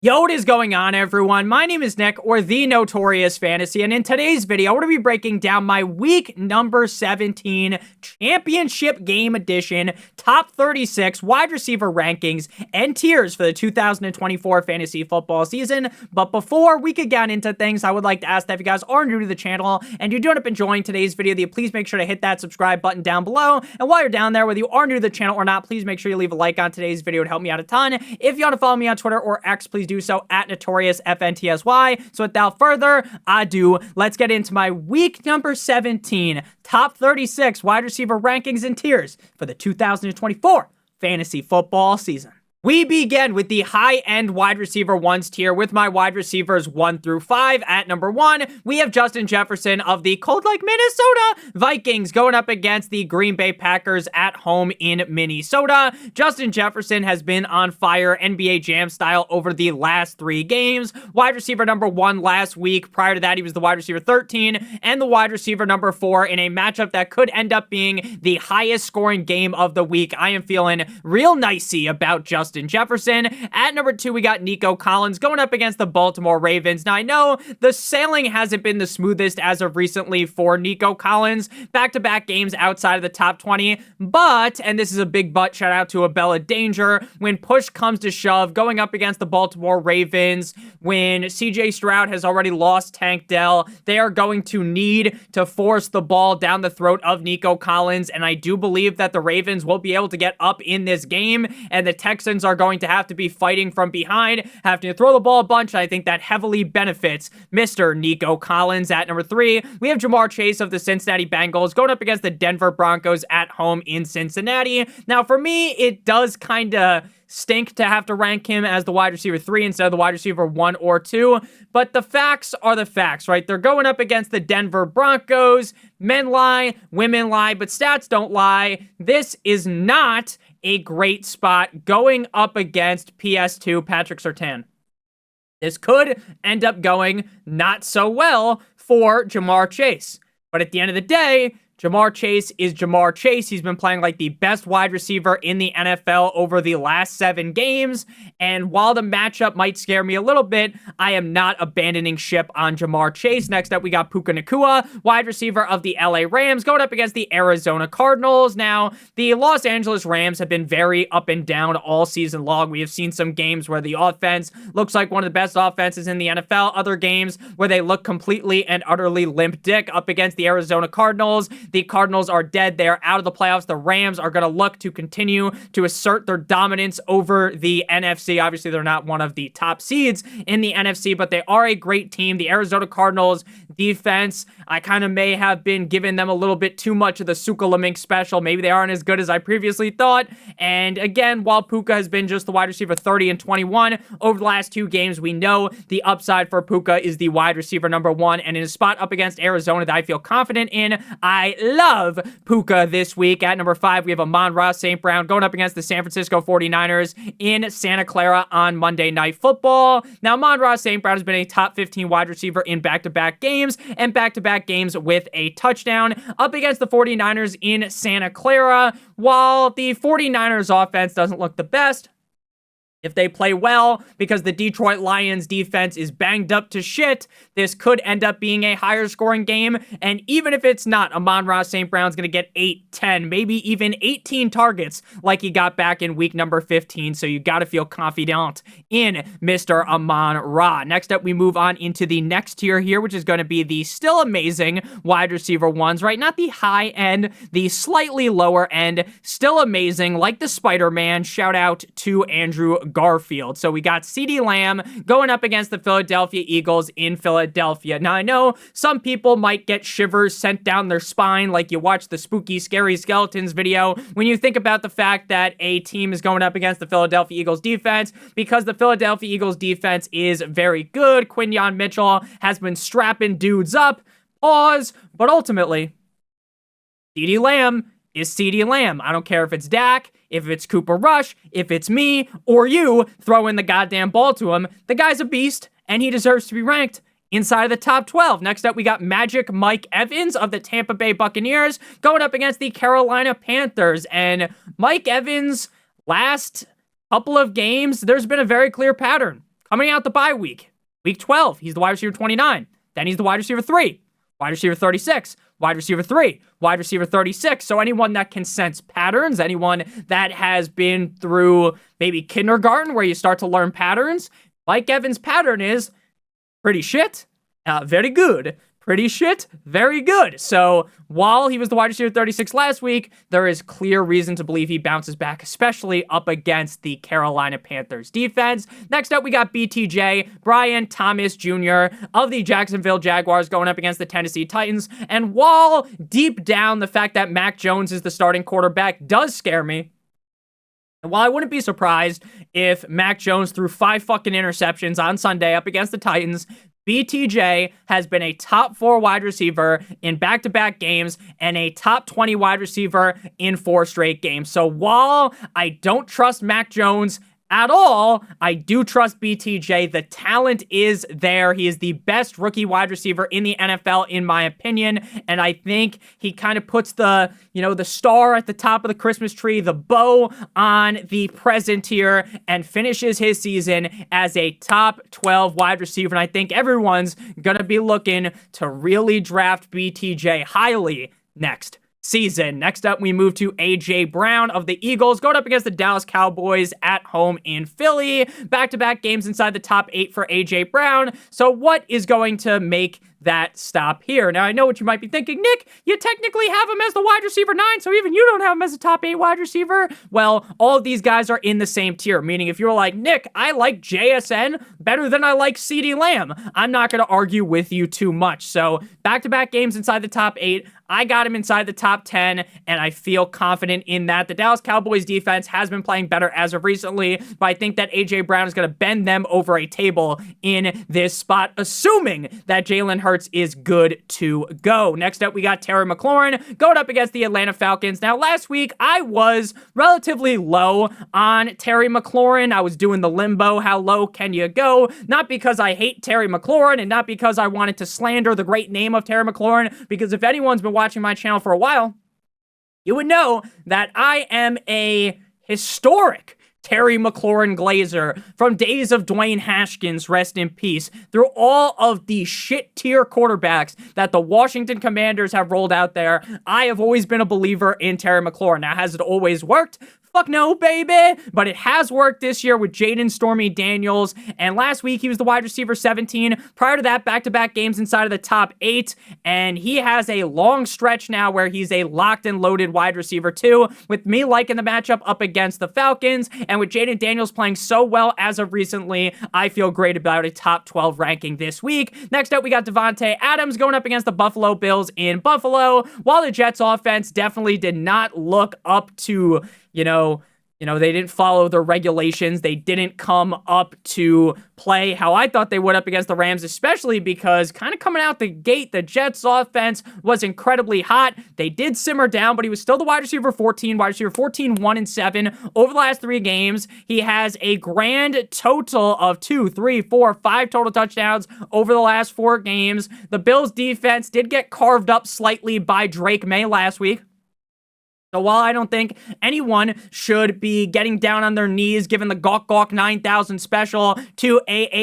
Yo, what is going on, everyone? My name is Nick, or the Notorious Fantasy, and in today's video, we're going to be breaking down my week number 17 championship game edition top 36 wide receiver rankings and tiers for the 2024 fantasy football season. But before we could get into things, I would like to ask that if you guys are new to the channel and you do end up enjoying today's video, that you please make sure to hit that subscribe button down below. And while you're down there, whether you are new to the channel or not, please make sure you leave a like on today's video to help me out a ton. If you want to follow me on Twitter or X, please do so at NotoriousFantasy. So without further ado, let's get into my week number 17 top 36 wide receiver rankings and tiers for the 2024 fantasy football season. We begin with the high-end wide receiver ones tier with my wide receivers 1 through 5. At number 1, we have Justin Jefferson of the cold-like Minnesota Vikings going up against the Green Bay Packers at home in Minnesota. Justin Jefferson has been on fire NBA Jam style over the last 3 games. Wide receiver number 1 last week. Prior to that, he was the wide receiver 13 and the wide receiver number 4 in a matchup that could end up being the highest scoring game of the week. I am feeling real nicey about Justin Jefferson. At number 2, we got Nico Collins going up against the Baltimore Ravens. Now, I know the sailing hasn't been the smoothest as of recently for Nico Collins. Back-to-back games outside of the top 20, but, and this is a big but, shout out to Abella Danger, when push comes to shove, going up against the Baltimore Ravens, when CJ Stroud has already lost Tank Dell, they are going to need to force the ball down the throat of Nico Collins, and I do believe that the Ravens will be able to get up in this game, and the Texans are going to have to be fighting from behind, having to throw the ball a bunch. I think that heavily benefits Mr. Nico Collins. At number 3, we have Jamar Chase of the Cincinnati Bengals going up against the Denver Broncos at home in Cincinnati. Now, for me, it does kind of stink to have to rank him as the wide receiver 3 instead of the wide receiver 1 or 2, but the facts are the facts, right? They're going up against the Denver Broncos. Men lie, women lie, but stats don't lie. This is not a great spot going up against PS2 Patrick Surtain. This could end up going not so well for Jamar Chase, but at the end of the day, Jamar Chase is Jamar Chase. He's been playing like the best wide receiver in the NFL over the last 7 games. And while the matchup might scare me a little bit, I am not abandoning ship on Jamar Chase. Next up, we got Puka Nacua, wide receiver of the LA Rams, going up against the Arizona Cardinals. Now, the Los Angeles Rams have been very up and down all season long. We have seen some games where the offense looks like one of the best offenses in the NFL. Other games where they look completely and utterly limp dick up against the Arizona Cardinals. The Cardinals are dead. They are out of the playoffs. The Rams are going to look to continue to assert their dominance over the NFC. Obviously, they're not one of the top seeds in the NFC, but they are a great team. The Arizona Cardinals defense, I kind of may have been giving them a little bit too much of the Sukalamink special. Maybe they aren't as good as I previously thought. And again, while Puka has been just the wide receiver 30 and 21 over the last 2 games, we know the upside for Puka is the wide receiver number 1, and in a spot up against Arizona that I feel confident in, I love Puka this week. At number 5, we have Amon-Ra St. Brown going up against the San Francisco 49ers in Santa Clara on Monday Night Football. Now, Amon-Ra St. Brown has been a top 15 wide receiver in back-to-back games and back-to-back games with a touchdown up against the 49ers in Santa Clara. While the 49ers offense doesn't look the best, if they play well, because the Detroit Lions defense is banged up to shit, this could end up being a higher scoring game. And even if it's not, Amon-Ra St. Brown's going to get 8, 10, maybe even 18 targets like he got back in week number 15. So you got to feel confident in Mr. Amon-Ra. Next up, we move on into the next tier here, which is going to be the still amazing wide receiver ones, right? Not the high end, the slightly lower end, still amazing, like the Spider-Man. Shout out to Andrew Garfield. So we got CeeDee Lamb going up against the Philadelphia Eagles in Philadelphia. Now, I know some people might get shivers sent down their spine like you watch the Spooky Scary Skeletons video when you think about the fact that a team is going up against the Philadelphia Eagles defense, because the Philadelphia Eagles defense is very good. Quinyon Mitchell has been strapping dudes up. Pause. But ultimately, CeeDee Lamb is CeeDee Lamb. I don't care if it's Dak, if it's Cooper Rush, if it's me, or you throwing the goddamn ball to him. The guy's a beast, and he deserves to be ranked inside of the top 12. Next up, we got Magic Mike Evans of the Tampa Bay Buccaneers going up against the Carolina Panthers. And Mike Evans, last couple of games, there's been a very clear pattern. Coming out the bye week, week 12, he's the wide receiver 29. Then he's the wide receiver 3, wide receiver 36, wide receiver 3, wide receiver 36. So anyone that can sense patterns, anyone that has been through maybe kindergarten where you start to learn patterns, Mike Evans' pattern is pretty shit, very good. Pretty shit, very good. So while he was the wide receiver 36 last week, there is clear reason to believe he bounces back, especially up against the Carolina Panthers defense. Next up, we got BTJ, Brian Thomas Jr. of the Jacksonville Jaguars going up against the Tennessee Titans. And while deep down the fact that Mac Jones is the starting quarterback does scare me, and while I wouldn't be surprised if Mac Jones threw 5 fucking interceptions on Sunday up against the Titans, BTJ has been a top 4 wide receiver in back-to-back games and a top 20 wide receiver in 4 straight games. So while I don't trust Mac Jones at all, I do trust BTJ. The talent is there. He is the best rookie wide receiver in the NFL, in my opinion. And I think he kind of puts the star at the top of the Christmas tree, the bow on the present here, and finishes his season as a top 12 wide receiver. And I think everyone's going to be looking to really draft BTJ highly next season. Next up, we move to A.J. Brown of the Eagles going up against the Dallas Cowboys at home in Philly. Back-to-back games inside the top 8 for A.J. Brown. So what is going to make that stop here? Now, I know what you might be thinking. Nick, you technically have him as the wide receiver 9, so even you don't have him as a top 8 wide receiver. Well, all of these guys are in the same tier, meaning if you're like, Nick, I like JSN better than I like CeeDee Lamb, I'm not going to argue with you too much. So back-to-back games inside the top 8, I got him inside the top 10, and I feel confident in that. The Dallas Cowboys defense has been playing better as of recently, but I think that A.J. Brown is going to bend them over a table in this spot, assuming that Jalen Hurts is good to go. Next up, we got Terry McLaurin going up against the Atlanta Falcons. Now, last week, I was relatively low on Terry McLaurin. I was doing the limbo, how low can you go? Not because I hate Terry McLaurin and not because I wanted to slander the great name of Terry McLaurin, because if anyone's been watching my channel for a while, you would know that I am a historic Terry McLaurin Glazer from days of Dwayne Haskins, rest in peace, through all of the shit tier quarterbacks that the Washington Commanders have rolled out there. I have always been a believer in Terry McLaurin. Now, has it always worked? Fuck no, baby. But it has worked this year with Jaden Stormy Daniels. And last week, he was the wide receiver 17. Prior to that, back-to-back games inside of the top 8. And he has a long stretch now where he's a locked and loaded wide receiver 2. With me liking the matchup up against the Falcons. And with Jaden Daniels playing so well as of recently, I feel great about a top 12 ranking this week. Next up, we got Devontae Adams going up against the Buffalo Bills in Buffalo. While the Jets offense definitely did not look up to they didn't follow the regulations. They didn't come up to play how I thought they would up against the Rams, especially because kind of coming out the gate, the Jets offense was incredibly hot. They did simmer down, but he was still the wide receiver 14, 1-7 over the last 3 games. He has a grand total of 5 total touchdowns over the last 4 games. The Bills defense did get carved up slightly by Drake May last week. So while I don't think anyone should be getting down on their knees, given the Gawk Gawk 9000 special to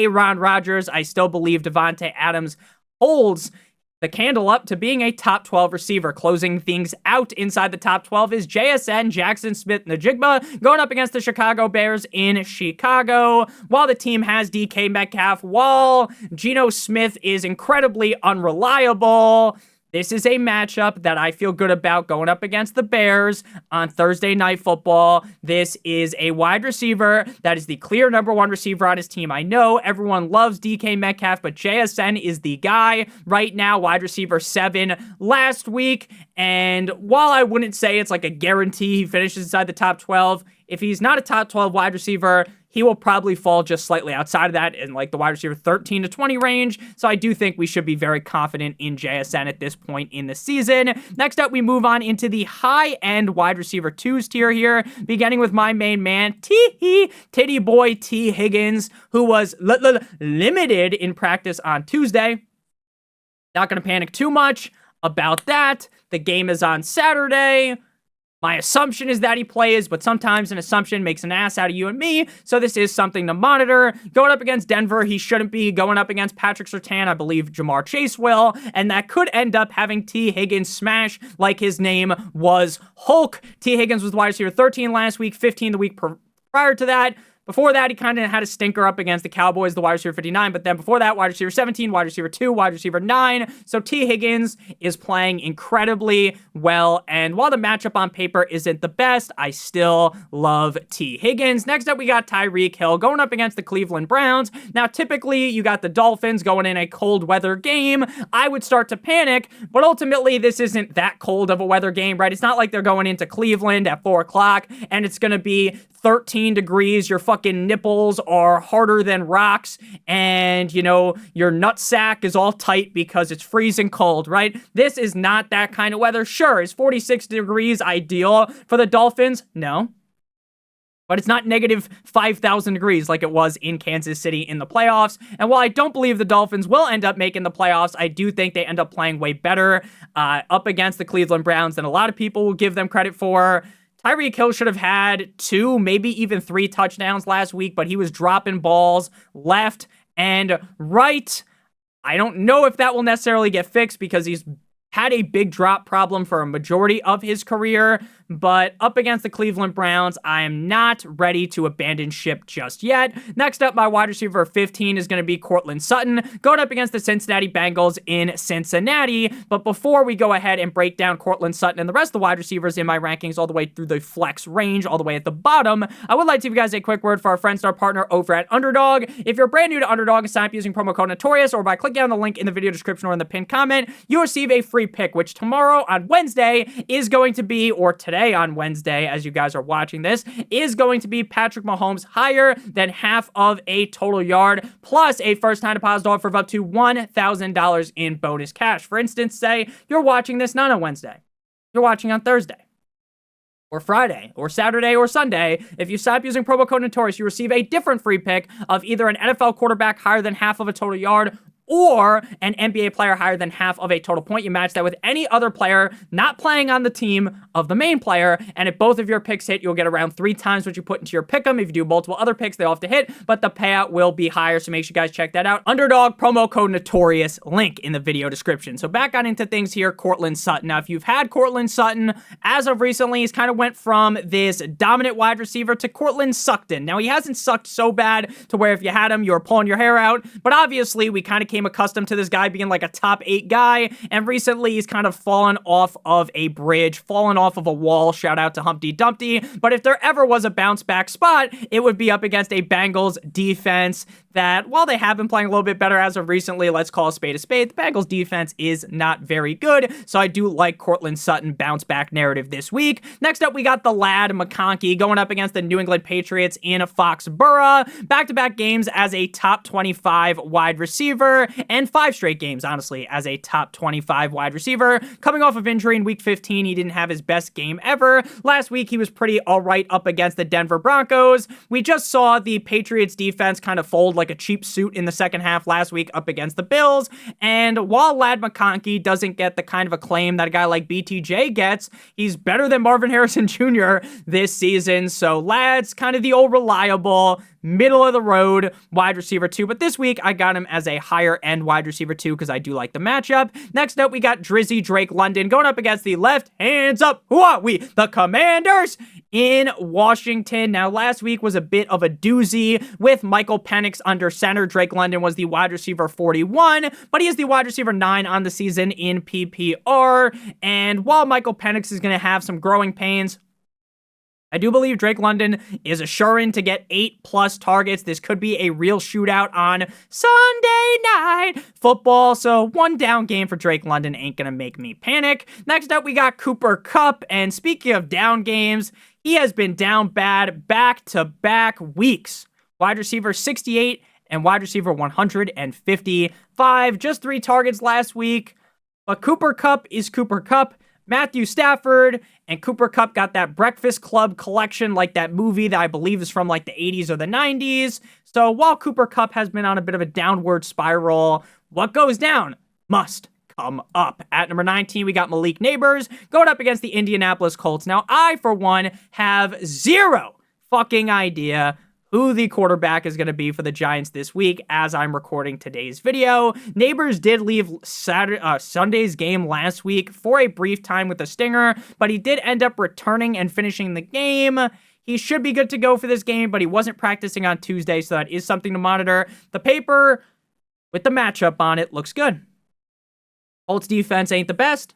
Ron Rodgers, I still believe Devontae Adams holds the candle up to being a top 12 receiver. Closing things out inside the top 12 is JSN, Jackson Smith-Njigba, going up against the Chicago Bears in Chicago. While the team has DK Metcalf, while Geno Smith is incredibly unreliable, this is a matchup that I feel good about going up against the Bears on Thursday Night Football. This is a wide receiver that is the clear number 1 receiver on his team. I know everyone loves DK Metcalf, but JSN is the guy right now, wide receiver 7 last week. And while I wouldn't say it's like a guarantee he finishes inside the top 12, if he's not a top 12 wide receiver, he will probably fall just slightly outside of that in like the wide receiver 13 to 20 range. So I do think we should be very confident in JSN at this point in the season. Next up, we move on into the high-end wide receiver 2s tier here, beginning with my main man, Titty Boy T. Higgins, who was limited in practice on Tuesday. Not going to panic too much about that. The game is on Saturday. My assumption is that he plays, but sometimes an assumption makes an ass out of you and me, so this is something to monitor. Going up against Denver, he shouldn't be. Going up against Patrick Surtain, I believe Jamar Chase will, and that could end up having T. Higgins smash like his name was Hulk. T. Higgins was wide receiver 13 last week, 15 the week prior to that. Before that, he kind of had a stinker up against the Cowboys, the wide receiver 59. But then before that, wide receiver 17, wide receiver 2, wide receiver 9. So T. Higgins is playing incredibly well. And while the matchup on paper isn't the best, I still love T. Higgins. Next up, we got Tyreek Hill going up against the Cleveland Browns. Now, typically, you got the Dolphins going in a cold weather game. I would start to panic, but ultimately, this isn't that cold of a weather game, right? It's not like they're going into Cleveland at 4 o'clock and it's going to be 13 degrees, your fucking nipples are harder than rocks, and, you know, your nutsack is all tight because it's freezing cold, right? This is not that kind of weather. Sure, is 46 degrees ideal for the Dolphins? No. But it's not negative 5,000 degrees like it was in Kansas City in the playoffs. And while I don't believe the Dolphins will end up making the playoffs, I do think they end up playing way better up against the Cleveland Browns than a lot of people will give them credit for. Tyreek Hill should have had 2, maybe even 3 touchdowns last week, but he was dropping balls left and right. I don't know if that will necessarily get fixed because he's had a big drop problem for a majority of his career, but up against the Cleveland Browns, I am not ready to abandon ship just yet. Next up, my wide receiver 15 is going to be Courtland Sutton, going up against the Cincinnati Bengals in Cincinnati. But before we go ahead and break down Courtland Sutton and the rest of the wide receivers in my rankings all the way through the flex range, all the way at the bottom, I would like to give you guys a quick word for our friends and our partner over at Underdog. If you're brand new to Underdog, sign up using promo code Notorious or by clicking on the link in the video description or in the pinned comment, you'll receive a free pick, which tomorrow on Wednesday is going to be, or today on Wednesday, as you guys are watching this, is going to be Patrick Mahomes higher than half of a total yard, plus a first-time deposit offer of up to $1,000 in bonus cash. For instance, say you're watching this not on Wednesday, you're watching on Thursday, or Friday, or Saturday, or Sunday. If you sign up using promo code Notorious, you receive a different free pick of either an NFL quarterback higher than half of a total yard or an NBA player higher than half of a total point. You match that with any other player not playing on the team of the main player, and if both of your picks hit, you'll get around 3 times what you put into your pick'em. If you do multiple other picks, they all have to hit, but the payout will be higher, so make sure you guys check that out. Underdog, promo code Notorious, link in the video description. So back on into things here, Courtland Sutton. Now, if you've had Courtland Sutton, as of recently, he's kind of went from this dominant wide receiver to Courtland Suckton. Now, he hasn't sucked so bad to where if you had him, you were pulling your hair out, but obviously, we kind of came accustomed to this guy being like a top 8 guy, and recently he's kind of fallen off of a bridge, fallen off of a wall. Shout out to Humpty Dumpty. But if there ever was a bounce back spot, it would be up against a Bengals defense that, while they have been playing a little bit better as of recently, let's call a spade a spade, the Bengals defense is not very good, so I do like Courtland Sutton bounce back narrative this week. Next up, we got the lad McConkey going up against the New England Patriots in Foxborough. Back-to-back games as a top 25 wide receiver, and 5 straight games, honestly, as a top 25 wide receiver. Coming off of injury in week 15, he didn't have his best game ever. Last week, he was pretty all right up against the Denver Broncos. We just saw the Patriots defense kind of fold like a cheap suit in the second half last week up against the Bills. And while Lad McConkey doesn't get the kind of acclaim that a guy like bdge gets, he's better than Marvin Harrison Jr. this season. So Lad's kind of the old reliable, middle of the road wide receiver 2, but this week I got him as a higher end wide receiver 2 because I do like the matchup. Next up, we got Drizzy Drake London going up against the left hands up, who are we, the Commanders in Washington. Now, last week was a bit of a doozy with Michael Penix under center. Drake London was the wide receiver 41, but he is the wide receiver 9 on the season in PPR, and while Michael Penix is going to have some growing pains, I do believe Drake London is assuring to get 8+ targets. This could be a real shootout on Sunday Night Football. So one down game for Drake London ain't going to make me panic. Next up, we got Cooper Kupp. And speaking of down games, he has been down bad back-to-back weeks. Wide receiver 68 and wide receiver 155. Just 3 targets last week. But Cooper Kupp is Cooper Kupp. Matthew Stafford and Cooper Kupp got that Breakfast Club collection, like that movie that I believe is from like the 80s or the 90s. So while Cooper Kupp has been on a bit of a downward spiral, what goes down must come up. At number 19, we got Malik Neighbors going up against the Indianapolis Colts. Now, I, for one, have zero fucking idea who the quarterback is going to be for the Giants this week as I'm recording today's video. Neighbors did leave Sunday's game last week for a brief time with a stinger, but he did end up returning and finishing the game. He should be good to go for this game, but he wasn't practicing on Tuesday, so that is something to monitor. The paper with the matchup on it looks good. Colts defense ain't the best,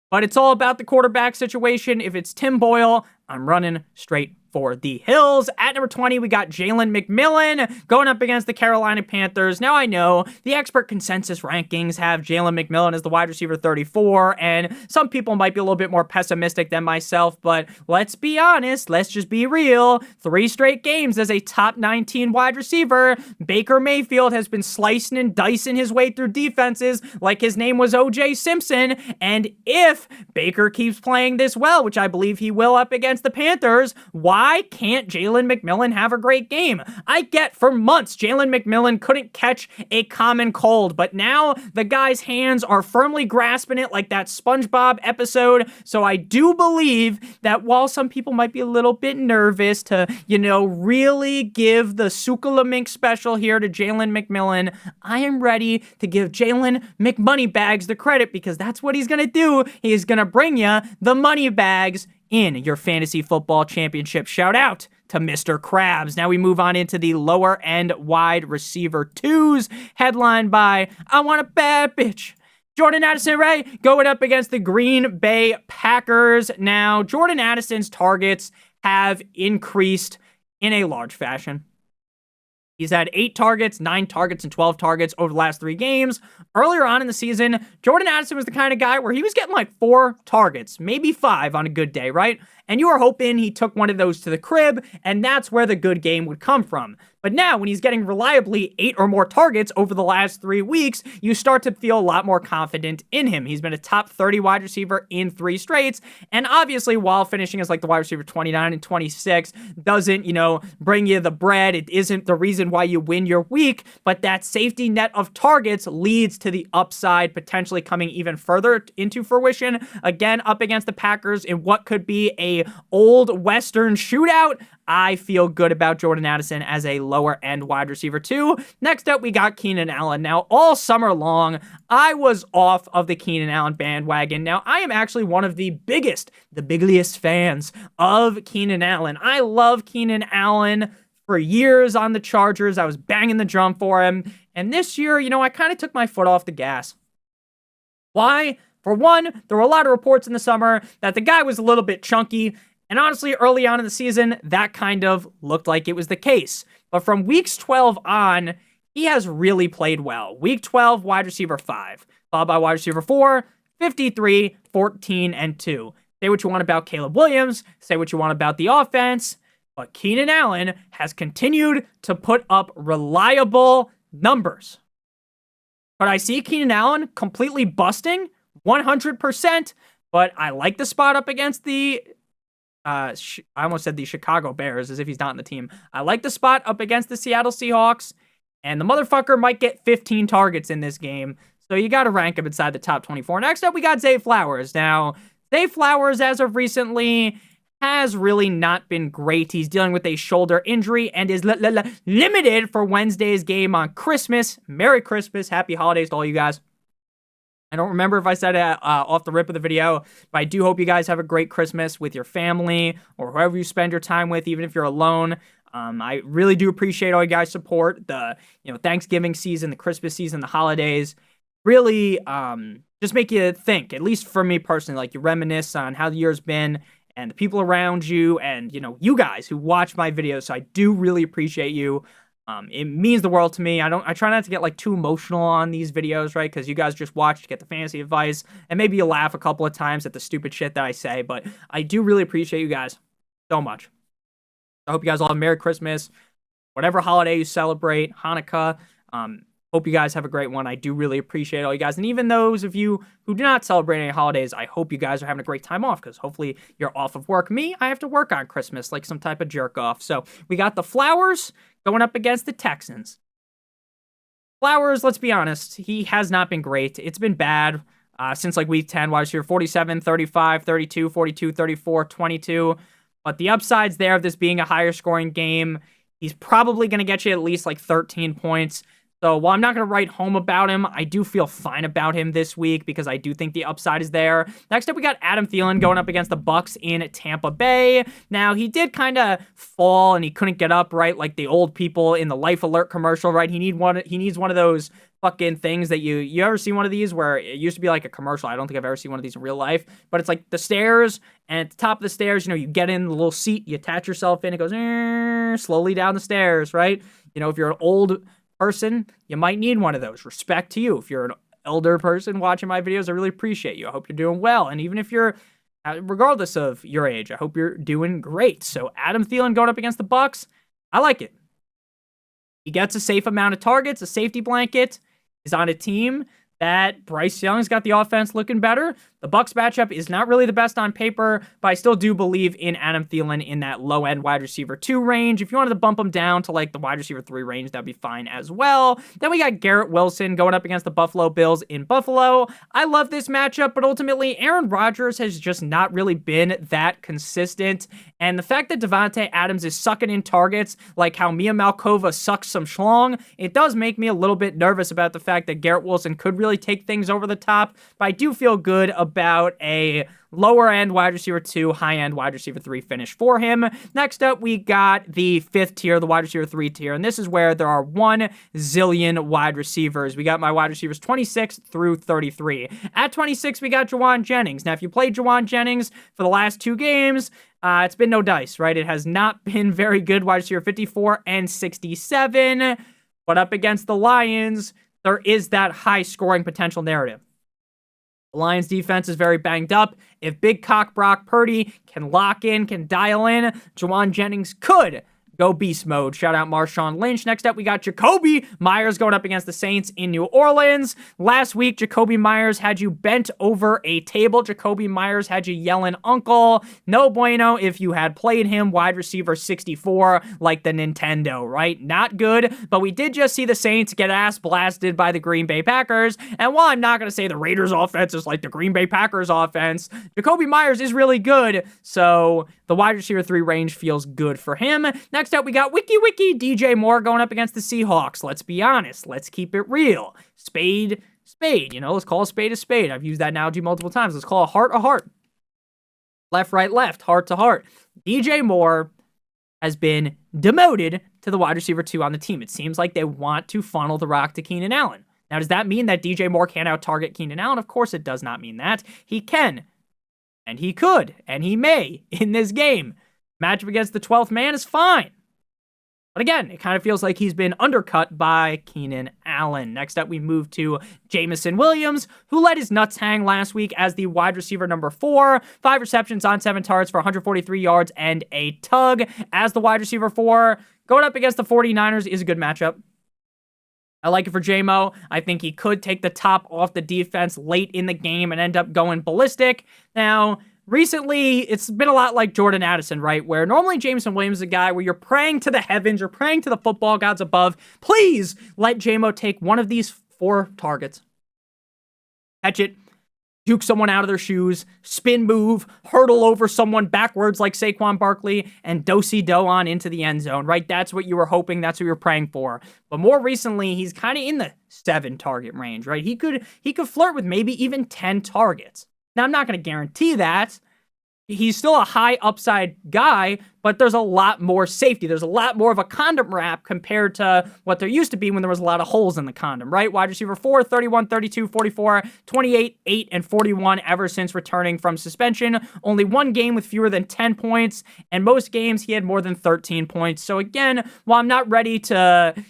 but it's all about the quarterback situation. If it's Tim Boyle, I'm running straight for the hills. At number 20, we got Jalen McMillan going up against the Carolina Panthers. Now, I know the expert consensus rankings have Jalen McMillan as the wide receiver 34, and some people might be a little bit more pessimistic than myself, but let's be honest, let's just be real. 3 straight games as a top 19 wide receiver. Baker Mayfield has been slicing and dicing his way through defenses like his name was O.J. Simpson, and if Baker keeps playing this well, which I believe he will up against the Panthers, why can't Jalen McMillan have a great game? I get for months Jalen McMillan couldn't catch a common cold, but now the guy's hands are firmly grasping it like that SpongeBob episode. So I do believe that while some people might be a little bit nervous to, really give the Sukalamink special here to Jalen McMillan, I am ready to give Jalen McMoneybags the credit because that's what he's going to do. He is going to bring you the money bags in your fantasy football championship. Shout out to Mr. Krabs. Now we move on into the lower end wide receiver 2s, headlined by I Want a Bad Bitch. Jordan Addison Ray going up against the Green Bay Packers. Now, Jordan Addison's targets have increased in a large fashion. He's had 8 targets, 9 targets, and 12 targets over the last 3 games. Earlier on in the season, Jordan Addison was the kind of guy where he was getting like 4 targets, maybe 5 on a good day, right? And you were hoping he took one of those to the crib, and that's where the good game would come from. But now, when he's getting reliably 8 or more targets over the last 3 weeks, you start to feel a lot more confident in him. He's been a top 30 wide receiver in 3 straights, and obviously, while finishing as like the wide receiver 29 and 26 doesn't, bring you the bread, it isn't the reason why you win your week, but that safety net of targets leads to the upside potentially coming even further into fruition. Again, up against the Packers in what could be a old Western shootout. I feel good about Jordan Addison as a lower end wide receiver 2. Next up, we got Keenan Allen. Now, all summer long, I was off of the Keenan Allen bandwagon. Now, I am actually one of the biggest fans of Keenan Allen. I love Keenan Allen. For years on the Chargers, I was banging the drum for him. And this year, I kind of took my foot off the gas. Why? For one, there were a lot of reports in the summer that the guy was a little bit chunky. And honestly, early on in the season, that kind of looked like it was the case. But from weeks 12 on, he has really played well. Week 12, wide receiver 5. Followed by wide receiver 4, 53, 14, and 2. Say what you want about Caleb Williams. Say what you want about the offense. But Keenan Allen has continued to put up reliable numbers. But I see Keenan Allen completely busting 100%. But I like the spot up against the I almost said the Chicago Bears as if he's not on the team. I like the spot up against the Seattle Seahawks, and the motherfucker might get 15 targets in this game, so you got to rank him inside the top 24. Next up, we got Zay Flowers. Now, Zay Flowers, as of recently, has really not been great. He's dealing with a shoulder injury and is limited for Wednesday's game on Christmas. Merry Christmas. Happy holidays to all you guys. I don't remember if I said it off the rip of the video, but I do hope you guys have a great Christmas with your family or whoever you spend your time with, even if you're alone. I really do appreciate all you guys' support. The Thanksgiving season, the Christmas season, the holidays really just make you think, at least for me personally, like you reminisce on how the year's been and the people around you and, you guys who watch my videos. So I do really appreciate you. It means the world to me. I try not to get like too emotional on these videos, right? Because you guys just watch to get the fantasy advice, and maybe you laugh a couple of times at the stupid shit that I say, but I do really appreciate you guys so much. I hope you guys all have a Merry Christmas, whatever holiday you celebrate, Hanukkah. Hope you guys have a great one. I do really appreciate all you guys. And even those of you who do not celebrate any holidays, I hope you guys are having a great time off because hopefully you're off of work. Me, I have to work on Christmas like some type of jerk off. So we got the Flowers going up against the Texans. Flowers, let's be honest, he has not been great. It's been bad since like week 10, wide receiver 47, 35, 32, 42, 34, 22. But the upside's there of this being a higher scoring game. He's probably going to get you at least like 13 points. So while I'm not going to write home about him, I do feel fine about him this week because I do think the upside is there. Next up, we got Adam Thielen going up against the Bucs in Tampa Bay. Now, he did kind of fall and he couldn't get up, right? Like the old people in the Life Alert commercial, right? He needs one of those fucking things that you ever see one of these where it used to be like a commercial. I don't think I've ever seen one of these in real life, but it's like the stairs, and at the top of the stairs, you get in the little seat, you attach yourself in, it goes slowly down the stairs, right? If you're an old person, you might need one of those. Respect to you. If you're an elder person watching my videos, I really appreciate you. I hope you're doing well. And even if you're, regardless of your age, I hope you're doing great. So Adam Thielen going up against the Bucs, I like it. He gets a safe amount of targets, a safety blanket. He's on a team that Bryce Young's got the offense looking better. The Bucs matchup is not really the best on paper, but I still do believe in Adam Thielen in that low-end wide receiver 2 range. If you wanted to bump him down to like the wide receiver 3 range, that'd be fine as well. Then we got Garrett Wilson going up against the Buffalo Bills in Buffalo. I love this matchup, but ultimately Aaron Rodgers has just not really been that consistent. And the fact that Devontae Adams is sucking in targets like how Mia Malkova sucks some schlong, it does make me a little bit nervous about the fact that Garrett Wilson could really take things over the top, but I do feel good about a lower end wide receiver 2, high end wide receiver 3 finish for him. Next up, we got the 5th tier, the wide receiver 3 tier, and this is where there are 1 zillion wide receivers. We got my wide receivers 26 through 33. At 26, we got Juwan Jennings. Now, if you played Juwan Jennings for the last 2 games, it's been no dice, right? It has not been very good. Wide receiver 54 and 67, but up against the Lions, there is that high scoring potential narrative. The Lions defense is very banged up. If big cock Brock Purdy can lock in, can dial in, Juwan Jennings could go beast mode. Shout out Marshawn Lynch. Next up, we got Jacoby Myers going up against the Saints in New Orleans. Last week, Jacoby Myers had you bent over a table. Jacoby Myers had you yelling uncle. No bueno if you had played him wide receiver 64 like the Nintendo, right? Not good, but we did just see the Saints get ass blasted by the Green Bay Packers. And while I'm not going to say the Raiders offense is like the Green Bay Packers offense, Jacoby Myers is really good. So the wide receiver 3 range feels good for him. Next up, we got Wiki DJ Moore going up against the Seahawks. Let's be honest. Let's keep it real. Spade. Let's call a spade a spade. I've used that analogy multiple times. Let's call a heart a heart. Left, right, left. Heart to heart. DJ Moore has been demoted to the wide receiver 2 on the team. It seems like they want to funnel the rock to Keenan Allen. Now, does that mean that DJ Moore can't out-target Keenan Allen? Of course it does not mean that. He can. And he could, and he may in this game. Matchup against the 12th man is fine. But again, it kind of feels like he's been undercut by Keenan Allen. Next up, we move to Jameson Williams, who let his nuts hang last week as the wide receiver number 4. 5 receptions on 7 targets for 143 yards and a tug. As the wide receiver 4, going up against the 49ers is a good matchup. I like it for J-Mo. I think he could take the top off the defense late in the game and end up going ballistic. Now, recently, it's been a lot like Jordan Addison, right? Where normally Jameson Williams is a guy where you're praying to the heavens, you're praying to the football gods above. Please let J-Mo take one of these 4 targets. Catch it. Juke someone out of their shoes, spin move, hurdle over someone backwards like Saquon Barkley, and do-si-do on into the end zone, right? That's what you were hoping. That's what you were praying for. But more recently, he's kind of in the 7 target range, right? He could flirt with maybe even 10 targets. Now, I'm not going to guarantee that. He's still a high upside guy, but there's a lot more safety. There's a lot more of a condom wrap compared to what there used to be when there was a lot of holes in the condom, right? Wide receiver 4, 31, 32, 44, 28, 8, and 41 ever since returning from suspension. Only 1 game with fewer than 10 points, and most games he had more than 13 points. So again, while I'm not ready to,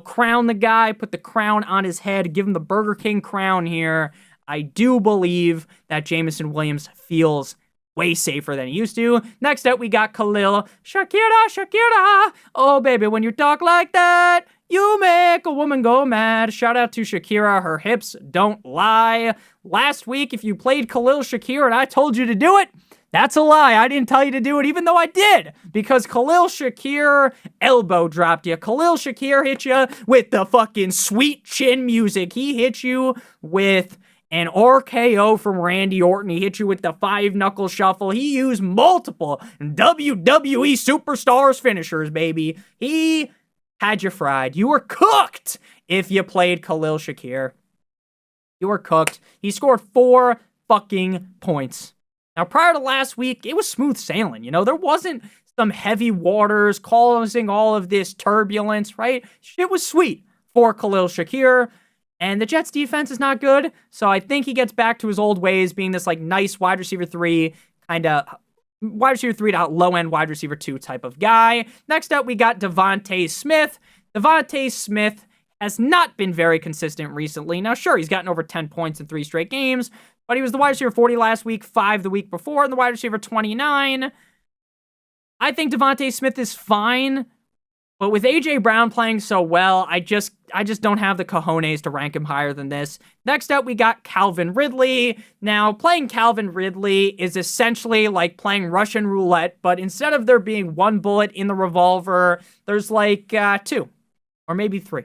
crown the guy, put the crown on his head, give him the Burger King crown here, I do believe that Jameson Williams feels way safer than he used to. Next up, we got Khalil. Shakira. Oh, baby, when you talk like that, you make a woman go mad. Shout out to Shakira. Her hips don't lie. Last week, if you played Khalil Shakir and I told you to do it, That's a lie. I didn't tell you to do it, even though I did. Because Khalil Shakir elbow dropped you. Khalil Shakir hit you with the fucking sweet chin music. He hit you with an RKO from Randy Orton. He hit you with the 5-knuckle shuffle. He used multiple WWE Superstars finishers, baby. He had you fried. You were cooked if you played Khalil Shakir. You were cooked. He scored 4 fucking points. Now, prior to last week, it was smooth sailing. You know, there wasn't some heavy waters causing all of this turbulence, right? Shit was sweet for Khalil Shakir. And the Jets defense is not good. So I think he gets back to his old ways, being this like nice wide receiver 3, kind of wide receiver 3 to low end wide receiver 2 type of guy. Next up, we got Devontae Smith. Devontae Smith has not been very consistent recently. Now, sure, he's gotten over 10 points in 3 straight games, but he was the wide receiver 40 last week, 5 the week before, and the wide receiver 29. I think Devontae Smith is fine, but with A.J. Brown playing so well, I just don't have the cojones to rank him higher than this. Next up, we got Calvin Ridley. Now, playing Calvin Ridley is essentially like playing Russian roulette, but instead of there being 1 bullet in the revolver, there's like 2 or maybe 3.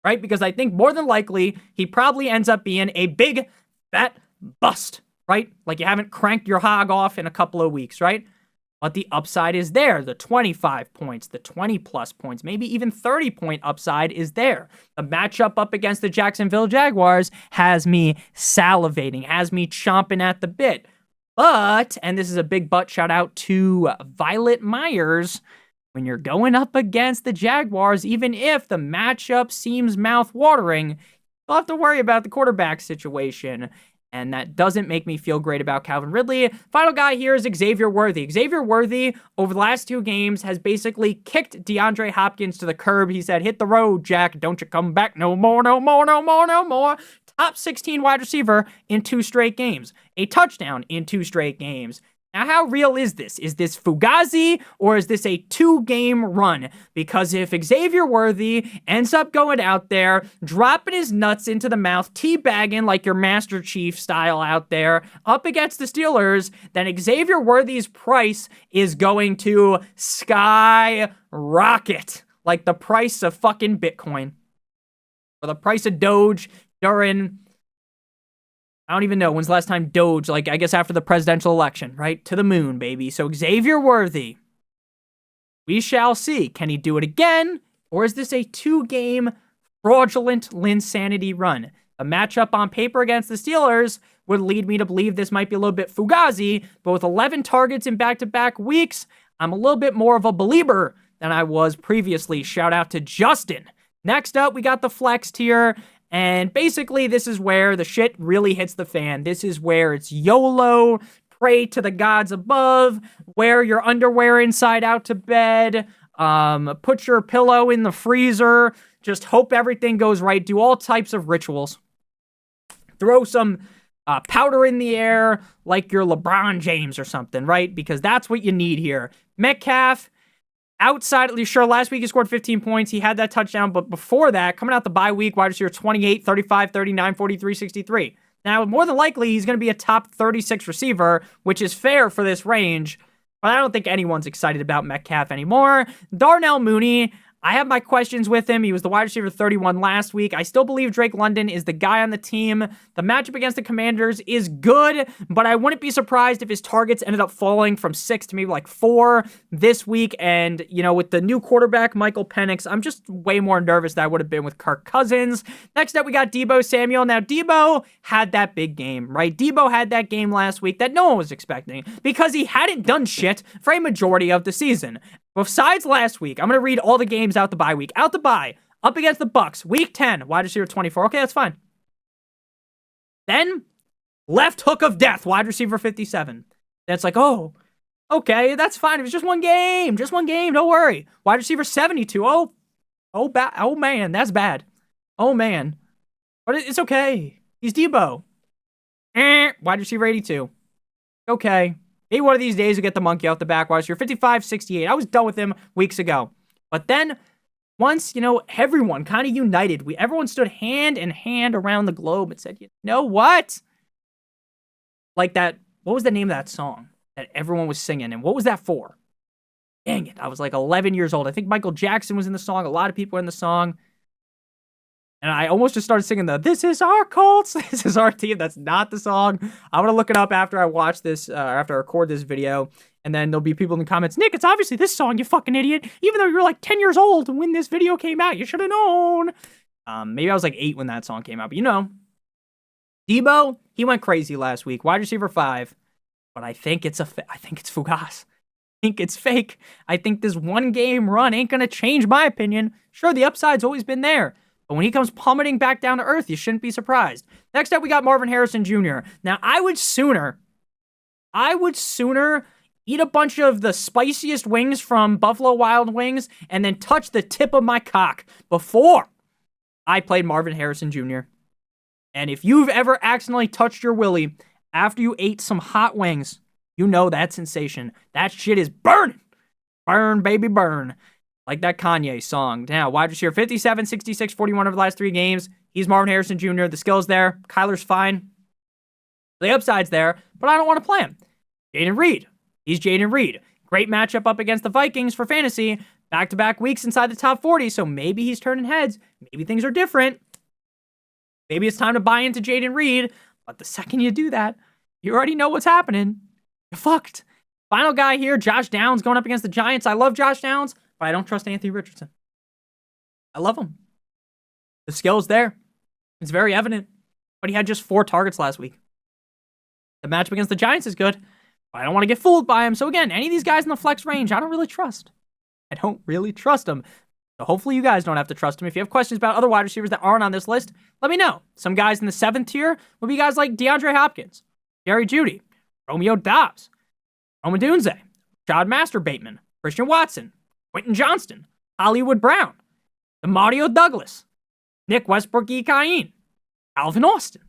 Right? Because I think more than likely, he probably ends up being a big, fat bust, right? Like you haven't cranked your hog off in a couple of weeks, right? But the upside is there. The 25 points, the 20-plus points, maybe even 30-point upside is there. The matchup up against the Jacksonville Jaguars has me salivating, has me chomping at the bit. But, and this is a big but shout out to Violet Myers, when you're going up against the Jaguars, even if the matchup seems mouth-watering, you'll have to worry about the quarterback situation. And that doesn't make me feel great about Calvin Ridley. Final guy here is Xavier Worthy. Xavier Worthy, over the last 2 games, has basically kicked DeAndre Hopkins to the curb. He said, hit the road, Jack. Don't you come back no more, no more, no more, no more. Top 16 wide receiver in 2 straight games. A touchdown in 2 straight games. Now, how real is this? Is this Fugazi or is this a 2-game run? Because if Xavier Worthy ends up going out there, dropping his nuts into the mouth, teabagging like your Master Chief style out there, up against the Steelers, then Xavier Worthy's price is going to skyrocket. Like the price of fucking Bitcoin. Or the price of Doge during... I don't even know when's the last time Doge, like I guess after the presidential election, right? To the moon, baby. So Xavier Worthy, we shall see. Can he do it again? Or is this a 2-game fraudulent Linsanity run? A matchup on paper against the Steelers would lead me to believe this might be a little bit Fugazi, but with 11 targets in back-to-back weeks, I'm a little bit more of a believer than I was previously. Shout out to Justin. Next up, we got the flex tier. And basically, this is where the shit really hits the fan. This is where it's YOLO, pray to the gods above, wear your underwear inside out to bed, put your pillow in the freezer, just hope everything goes right, do all types of rituals. Throw some powder in the air like you're LeBron James or something, right? Because that's what you need here. Metcalf, outside, at least sure, last week he scored 15 points. He had that touchdown, but before that, coming out the bye week, wide receiver 28, 35, 39, 43, 63. Now, more than likely, he's going to be a top 36 receiver, which is fair for this range, but I don't think anyone's excited about Metcalf anymore. Darnell Mooney, I have my questions with him. He was the wide receiver 31 last week. I still believe Drake London is the guy on the team. The matchup against the Commanders is good, but I wouldn't be surprised if his targets ended up falling from 6 to maybe like 4 this week. And, you know, with the new quarterback, Michael Penix, I'm just way more nervous than I would have been with Kirk Cousins. Next up, we got Deebo Samuel. Now, Deebo had that big game, right? Deebo had that game last week that no one was expecting because he hadn't done shit for a majority of the season. Besides last week, I'm going to read all the games out the bye week. Out the bye, up against the Bucks, week 10, wide receiver 24. Okay, that's fine. Then, left hook of death, wide receiver 57. That's like, oh, okay, that's fine. It was just one game, don't worry. Wide receiver 72. Oh man, that's bad. Oh man. But it's okay. He's Deebo. Wide receiver 82. Okay. Maybe one of these days we'll get the monkey out the back. Wide receiver 55, 68. I was done with him weeks ago. But then, once, you know, everyone kind of united, everyone stood hand in hand around the globe and said, you know what? Like that what was the name of that song that everyone was singing? And what was that for? Dang it. I was like 11 years old. I think Michael Jackson was in the song. A lot of people were in the song. And I almost just started singing "This is our Colts, this is our team." That's not the song. I'm going to look it up after I watch this, after I record this video. And then there'll be people in the comments, "Nick, it's obviously this song, you fucking idiot. Even though you were like 10 years old when this video came out, you should have known." Maybe I was like 8 when that song came out, but you know. Debo, he went crazy last week. Wide receiver 5. But I think it's Fugass. I think it's fake. I think this one game run ain't going to change my opinion. Sure, the upside's always been there. But when he comes plummeting back down to earth, you shouldn't be surprised. Next up, we got Marvin Harrison Jr. Now, I would sooner eat a bunch of the spiciest wings from Buffalo Wild Wings and then touch the tip of my cock before I played Marvin Harrison Jr. And if you've ever accidentally touched your willy after you ate some hot wings, you know that sensation. That shit is burning. Burn, baby, burn. Like that Kanye song. Now, wide receiver 57, 66, 41 over the last 3 games. He's Marvin Harrison Jr. The skill's there. Kyler's fine. The upside's there, but I don't want to play him. Jaden Reed. He's Jaden Reed. Great matchup up against the Vikings for fantasy. Back-to-back weeks inside the top 40, so maybe he's turning heads. Maybe things are different. Maybe it's time to buy into Jaden Reed, but the second you do that, you already know what's happening. You're fucked. Final guy here, Josh Downs going up against the Giants. I love Josh Downs, but I don't trust Anthony Richardson. I love him. The skill's there. It's very evident, but he had just 4 targets last week. The matchup against the Giants is good, but I don't want to get fooled by him. So again, any of these guys in the flex range, I don't really trust. I don't really trust them. So hopefully you guys don't have to trust him. If you have questions about other wide receivers that aren't on this list, let me know. Some guys in the 7th tier would be guys like DeAndre Hopkins, Jerry Jeudy, Romeo Doubs, Rome Odunze, Rashad Master Bateman, Christian Watson, Quentin Johnston, Hollywood Brown, Mario Douglas, Nick Westbrook-Ikine, Alvin Austin.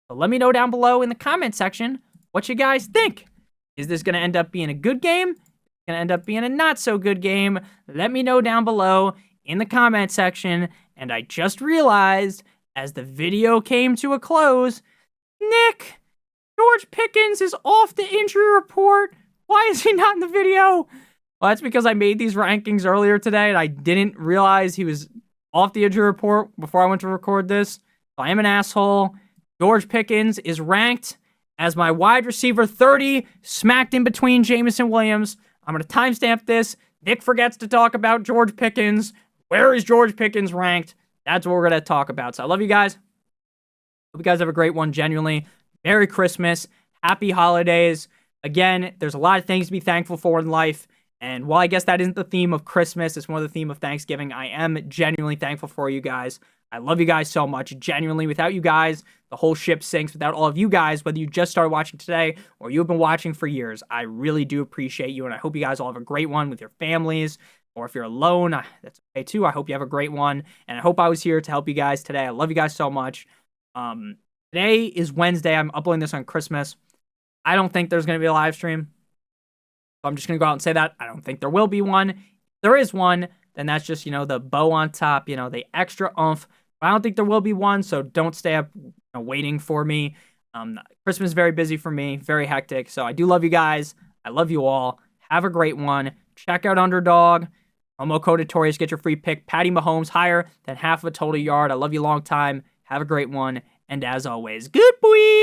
So let me know down below in the comment section what you guys think. Is this going to end up being a good game? Going to end up being a not so good game? Let me know down below in the comment section. And I just realized as the video came to a close, Nick, George Pickens is off the injury report. Why is he not in the video? Well, that's because I made these rankings earlier today and I didn't realize he was off the injury report before I went to record this. So I am an asshole. George Pickens is ranked as my wide receiver 30, smacked in between Jameson Williams. I'm going to timestamp this. Nick forgets to talk about George Pickens. Where is George Pickens ranked? That's what we're going to talk about. So I love you guys. Hope you guys have a great one, genuinely. Merry Christmas. Happy holidays. Again, there's a lot of things to be thankful for in life. And while I guess that isn't the theme of Christmas, it's more the theme of Thanksgiving, I am genuinely thankful for you guys. I love you guys so much. Genuinely, without you guys, the whole ship sinks. Without all of you guys, whether you just started watching today or you've been watching for years, I really do appreciate you. And I hope you guys all have a great one with your families. Or if you're alone, that's okay too. I hope you have a great one. And I hope I was here to help you guys today. I love you guys so much. Today is Wednesday. I'm uploading this on Christmas. I don't think there's going to be a live stream. So I'm just going to go out and say that. I don't think there will be one. If there is one, then that's just, the bow on top, the extra oomph. But I don't think there will be one, so don't stay up waiting for me. Christmas is very busy for me, very hectic. So I do love you guys. I love you all. Have a great one. Check out Underdog. Promo code Notorious. Get your free pick. Patty Mahomes higher than half of a total yard. I love you long time. Have a great one. And as always, good boy.